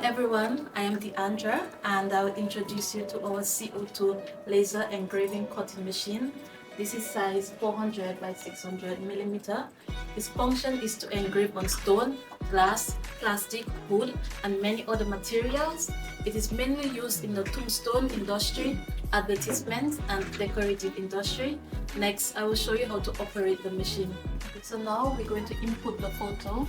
everyone, I am Deandra and I will introduce you to our CO2 laser engraving cutting machine. This is size 400 by 600 millimeter. Its function is to engrave on stone, glass, plastic, wood and many other materials. It is mainly used in the tombstone industry, advertisement and decorative industry. Next, I will show you how to operate the machine. So now we're going to input the photo.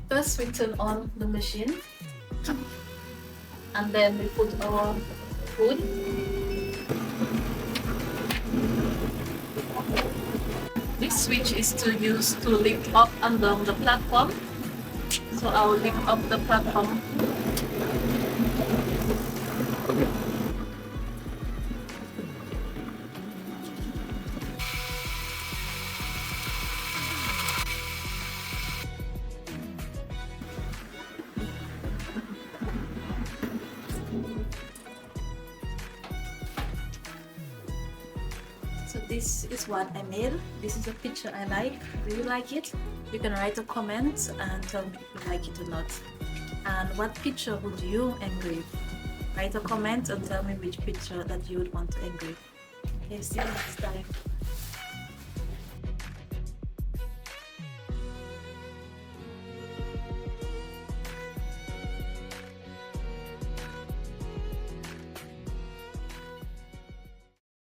First, we turn on the machine and then we put our wood. This switch is to use to lift up and down the platform. So I will lift up the platform. So this is what I made. This is a picture I like. Do you like it? You can write a comment and tell me if you like it or not. And what picture would you engrave? Write a comment and tell me which picture that you would want to engrave. Okay, see you next time.